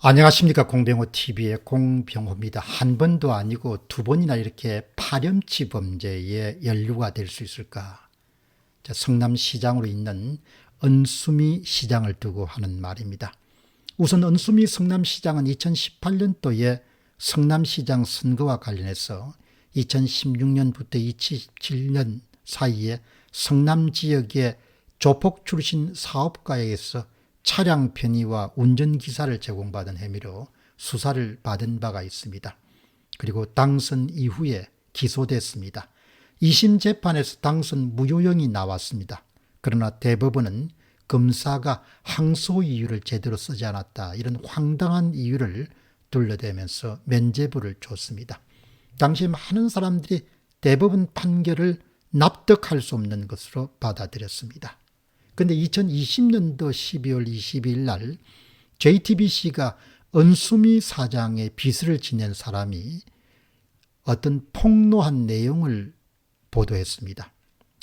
안녕하십니까. 공병호TV의 공병호입니다. 한 번도 아니고 두 번이나 이렇게 파렴치 범죄에 연루가 될 수 있을까. 성남시장으로 있는 은수미 시장을 두고 하는 말입니다. 우선 은수미 성남시장은 2018년도에 성남시장 선거와 관련해서 2016년부터 2017년 사이에 성남 지역의 조폭 출신 사업가에게서 차량 편의와 운전기사를 제공받은 혐의로 수사를 받은 바가 있습니다. 그리고 당선 이후에 기소됐습니다. 2심 재판에서 당선 무효형이 나왔습니다. 그러나 대법원은 검사가 항소 이유를 제대로 쓰지 않았다, 이런 황당한 이유를 둘러대면서 면죄부를 줬습니다. 당시 많은 사람들이 대법원 판결을 납득할 수 없는 것으로 받아들였습니다. 그런데 2020년도 12월 22일 날 JTBC가 은수미 사장의 비서를 지낸 사람이 어떤 폭로한 내용을 보도했습니다.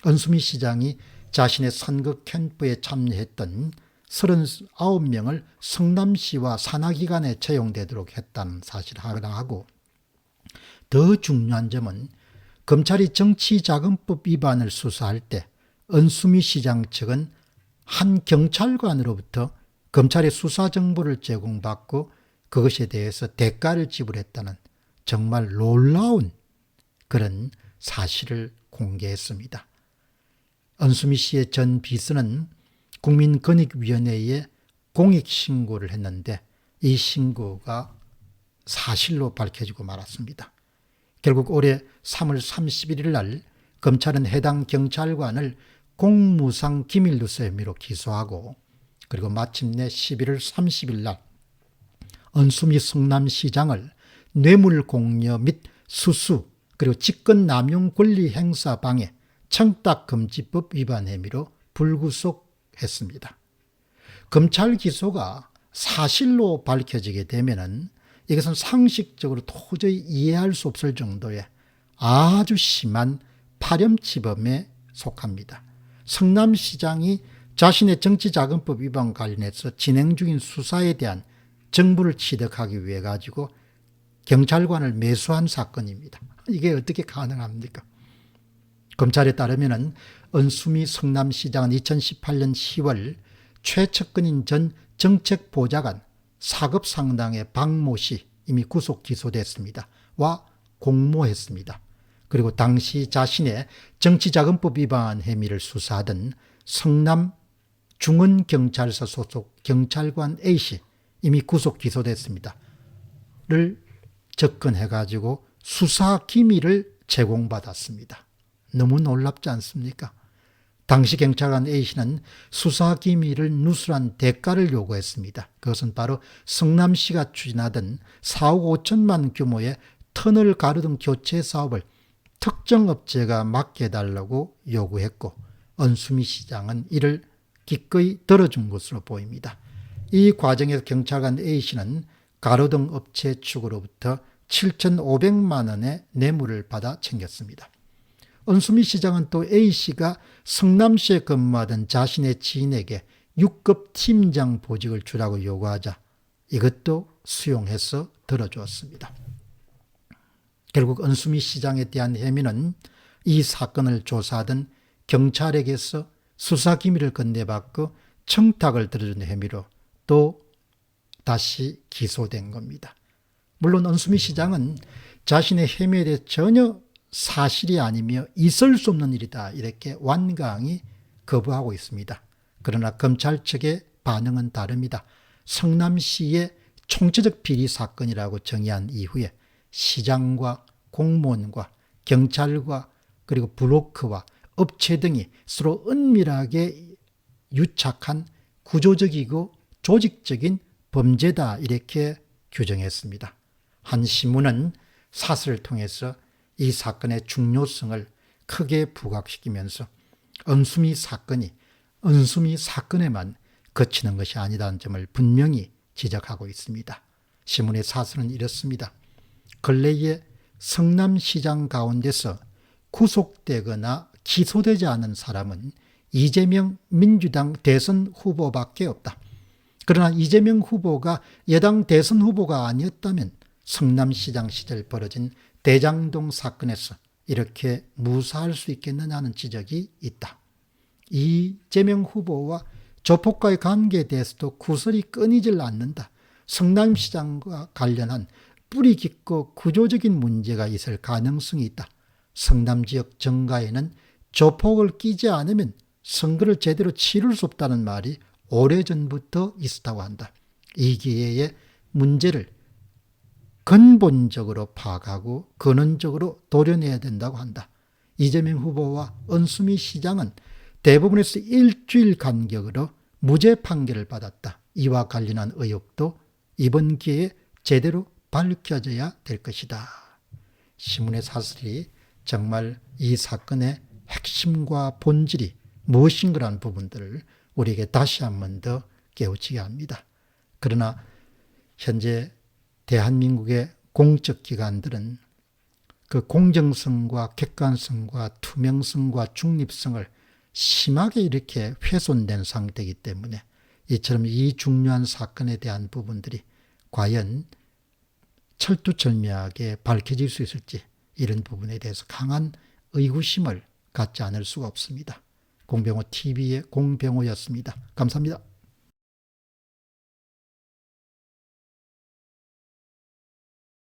은수미 시장이 자신의 선거 캠프에 참여했던 39명을 성남시와 산하기관에 채용되도록 했다는 사실을 하고, 더 중요한 점은 검찰이 정치자금법 위반을 수사할 때 은수미 시장 측은 한 경찰관으로부터 검찰의 수사 정보를 제공받고 그것에 대해서 대가를 지불했다는 정말 놀라운 그런 사실을 공개했습니다. 은수미 씨의 전 비서는 국민권익위원회에 공익신고를 했는데 이 신고가 사실로 밝혀지고 말았습니다. 결국 올해 3월 31일 날 검찰은 해당 경찰관을 공무상 기밀누설 혐의로 기소하고, 그리고 마침내 11월 30일 날 은수미 성남시장을 뇌물공여 및 수수 그리고 직권남용 권리행사 방해 청탁금지법 위반 혐의로 불구속했습니다. 검찰 기소가 사실로 밝혀지게 되면은 이것은 상식적으로 도저히 이해할 수 없을 정도의 아주 심한 파렴치범에 속합니다. 성남시장이 자신의 정치자금법 위반 관련해서 진행 중인 수사에 대한 정보를 취득하기 위해 가지고 경찰관을 매수한 사건입니다. 이게 어떻게 가능합니까? 검찰에 따르면 은수미 성남시장은 2018년 10월 최측근인 전 정책보좌관 4급 상당의 박모 씨, 이미 구속 기소됐습니다. 와 공모했습니다. 그리고 당시 자신의 정치자금법 위반 혐의를 수사하던 성남 중원경찰서 소속 경찰관 A씨, 이미 구속 기소됐습니다. 를 접근해가지고 수사 기밀을 제공받았습니다. 너무 놀랍지 않습니까? 당시 경찰관 A씨는 수사 기밀을 누설한 대가를 요구했습니다. 그것은 바로 성남시가 추진하던 4억 5천만 규모의 터널 가로등 교체 사업을 특정 업체가 맡겨달라고 요구했고, 은수미 시장은 이를 기꺼이 들어준 것으로 보입니다. 이 과정에서 경찰관 A씨는 가로등 업체 측으로부터 7,500만 원의 뇌물을 받아 챙겼습니다. 은수미 시장은 또 A씨가 성남시에 근무하던 자신의 지인에게 6급 팀장 보직을 주라고 요구하자 이것도 수용해서 들어주었습니다. 결국 은수미 시장에 대한 혐의는 이 사건을 조사하던 경찰에게서 수사기밀을 건네받고 청탁을 들어준 혐의로 또 다시 기소된 겁니다. 물론 은수미 시장은 자신의 혐의에 대해 전혀 사실이 아니며 있을 수 없는 일이다, 이렇게 완강히 거부하고 있습니다. 그러나 검찰 측의 반응은 다릅니다. 성남시의 총체적 비리 사건이라고 정의한 이후에 시장과 공무원과 경찰과 그리고 브로커와 업체 등이 서로 은밀하게 유착한 구조적이고 조직적인 범죄다, 이렇게 규정했습니다. 한 신문은 사설을 통해서 이 사건의 중요성을 크게 부각시키면서 은수미 사건이 은수미 사건에만 그치는 것이 아니다는 점을 분명히 지적하고 있습니다. 신문의 사설은 이렇습니다. 근래에 성남시장 가운데서 구속되거나 기소되지 않은 사람은 이재명 민주당 대선 후보밖에 없다. 그러나 이재명 후보가 여당 대선 후보가 아니었다면 성남시장 시절 벌어진 대장동 사건에서 이렇게 무사할 수 있겠느냐는 지적이 있다. 이재명 후보와 조폭과의 관계에 대해서도 구설이 끊이질 않는다. 성남시장과 관련한 뿌리 깊고 구조적인 문제가 있을 가능성이 있다. 성남 지역 정가에는 조폭을 끼지 않으면 선거를 제대로 치를 수 없다는 말이 오래전부터 있었다고 한다. 이 기회에 문제를 근본적으로 파악하고 근원적으로 도려내야 된다고 한다. 이재명 후보와 은수미 시장은 대법원에서 일주일 간격으로 무죄 판결을 받았다. 이와 관련한 의혹도 이번 기회에 제대로 밝혀져야 될 것이다. 신문의 사설이 정말 이 사건의 핵심과 본질이 무엇인가라는 부분들을 우리에게 다시 한 번 더 깨우치게 합니다. 그러나 현재 대한민국의 공적 기관들은 그 공정성과 객관성과 투명성과 중립성을 심하게 이렇게 훼손된 상태이기 때문에 이처럼 이 중요한 사건에 대한 부분들이 과연 철두철미하게 밝혀질 수 있을지 이런 부분에 대해서 강한 의구심을 갖지 않을 수가 없습니다. 공병호 TV의 공병호였습니다. 감사합니다.